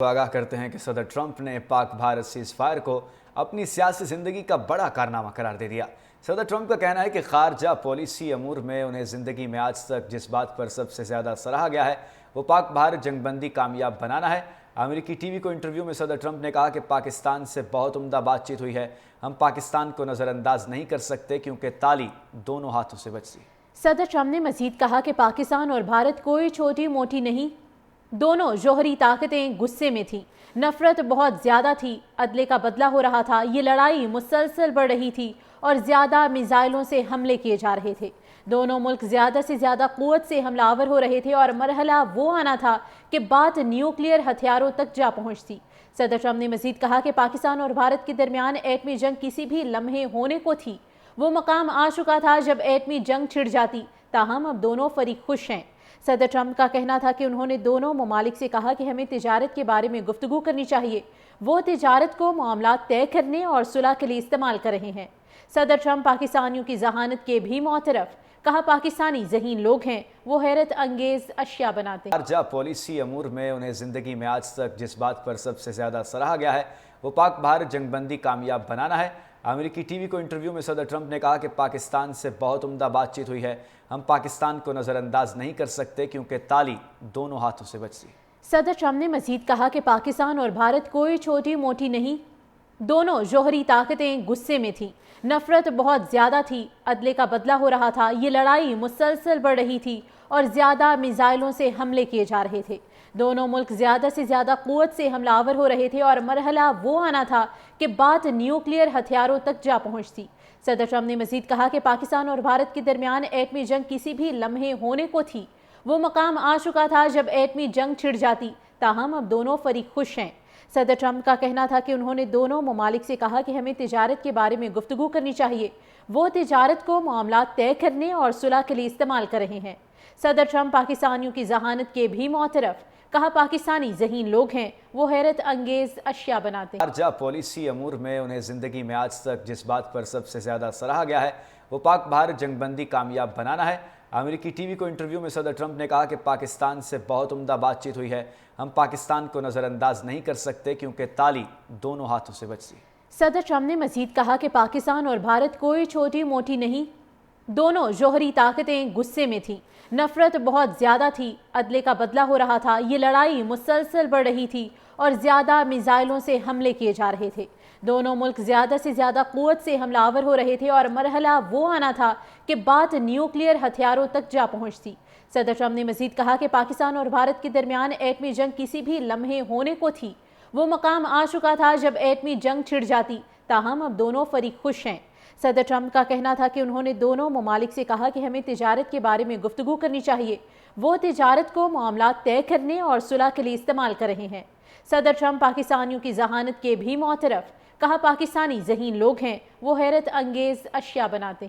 आगाह करते हैं कि सदर ट्रंप ने पाक भारत सीज फायर को अपनी सियासी ज़िंदगी का बड़ा कारनामा करार दे दिया। सदर ट्रंप का कहना है कि खारजा पॉलिसी अमूर में उन्हें ज़िंदगी में आज तक जिस बात पर सबसे ज़्यादा सराहा गया है वो पाक भारत जंगबंदी कामयाब बनाना है। अमेरिकी टीवी को इंटरव्यू में सदर ट्रंप ने कहा कि पाकिस्तान से बहुत उम्दा बातचीत हुई है, हम पाकिस्तान को नज़रअंदाज नहीं कर सकते क्योंकि ताली दोनों हाथों से बजती। सदर ट्रंप ने मजीद कहा कि पाकिस्तान और भारत कोई छोटी मोटी नहीं, दोनों जौहरी ताकतें गुस्से में थी, नफरत बहुत ज़्यादा थी, अदले का बदला हो रहा था, ये लड़ाई मुसलसल बढ़ रही थी और ज़्यादा मिसाइलों से हमले किए जा रहे थे। दोनों मुल्क ज़्यादा से ज़्यादा क़ुव्वत से हमलावर हो रहे थे और मरहला वो आना था कि बात न्यूक्लियर हथियारों तक जा पहुँचती। सदर ट्रंप ने मजीद कहा कि पाकिस्तान और भारत के दरमियान एटमी जंग किसी भी लम्हे होने को थी, वो मकाम आ चुका था जब एटमी जंग छिड़ जाती, ताहम अब दोनों फरीक खुश हैं। सदर ट्रंप का कहना था कि उन्होंने दोनों ममालिक से कहा कि हमें तिजारत के बारे में गुफ्तगू करनी चाहिए, वो तिजारत को मामलात तय करने और सुलह के लिए इस्तेमाल कर रहे हैं। सदर ट्रंप पाकिस्तानियों की जहानत के भी मोतरफ, कहा पाकिस्तानी ज़हीन लोग हैं, वो हैरत अंगेज अशिया बनाते हैं। खारजा पॉलिसी अमूर में उन्हें ज़िंदगी में आज तक जिस बात पर सबसे ज़्यादा सराहा गया है वो पाक भारत जंगबंदी कामयाब बनाना है। अमेरिकी टीवी को इंटरव्यू में सदर ट्रंप ने कहा कि पाकिस्तान से बहुत उम्दा बातचीत हुई है, हम पाकिस्तान को नज़रअंदाज नहीं कर सकते क्योंकि ताली दोनों हाथों से बजती। सदर ट्रंप ने मजीद कहा कि पाकिस्तान और भारत कोई छोटी मोटी नहीं, दोनों जौहरी ताकतें गुस्से में थी, नफरत बहुत ज़्यादा थी, अदले का बदला हो रहा था, ये लड़ाई मुसलसल बढ़ रही थी और ज़्यादा मिसाइलों से हमले किए जा रहे थे। दोनों मुल्क ज़्यादा से ज़्यादा क़ुव्वत से हमलावर हो रहे थे और मरहला वो आना था कि बात न्यूक्लियर हथियारों तक जा पहुँचती। सदर ट्रंप ने मजीद कहा कि पाकिस्तान और भारत के दरमियान एटमी जंग किसी भी लम्हे होने को थी, वो मकाम आ चुका था जब एटमी जंग छिड़ जाती, ताहम अब दोनों फरीक खुश हैं। सदर ट्रंप का कहना था कि उन्होंने दोनों ममालिक से कहा कि हमें तिजारत के बारे में गुफ्तगू करनी चाहिए, वो तिजारत को मामलात तय करने और सुलह के लिए इस्तेमाल कर रहे हैं। सदर ट्रंप पाकिस्तानियों की जहानत के भी मोतरफ, कहा पाकिस्तानी ज़हीन लोग हैं, वो हैरत अंगेज अशिया बनाते हैं। खारजा पॉलिसी अमूर में उन्हें ज़िंदगी में आज तक जिस बात पर सबसे ज़्यादा सराहा गया है वो पाक भारत जंगबंदी कामयाब बनाना है। अमेरिकी टीवी को इंटरव्यू में सदर ट्रंप ने कहा कि पाकिस्तान से बहुत उम्दा बातचीत हुई है, हम पाकिस्तान को नज़रअंदाज नहीं कर सकते क्योंकि ताली दोनों हाथों से बजती। सदर ट्रंप ने मजीद कहा कि पाकिस्तान और भारत कोई छोटी मोटी नहीं, दोनों जौहरी ताकतें गुस्से में थी, नफरत बहुत ज़्यादा थी, अदले का बदला हो रहा था, ये लड़ाई मुसलसल बढ़ रही थी और ज़्यादा मिसाइलों से हमले किए जा रहे थे। दोनों मुल्क ज़्यादा से ज़्यादा क़ुव्वत से हमलावर हो रहे थे और मरहला वो आना था कि बात न्यूक्लियर हथियारों तक जा पहुँचती। सदर ट्रंप ने मजीद कहा कि पाकिस्तान और भारत के दरमियान एटमी जंग किसी भी लम्हे होने को थी, वो मकाम आ चुका था जब एटमी जंग छिड़ जाती, ताहम अब दोनों फरीक खुश हैं। सदर ट्रंप का कहना था कि उन्होंने दोनों ममालिक से कहा कि हमें तिजारत के बारे में गुफ्तगू करनी चाहिए, वो तिजारत को मामलात तय करने और सुलह के लिए इस्तेमाल कर रहे हैं। सदर ट्रंप पाकिस्तानियों की जहानत के भी मोतरफ, कहा पाकिस्तानी ज़हीन लोग हैं, वो हैरत अंगेज अशिया बनाते हैं।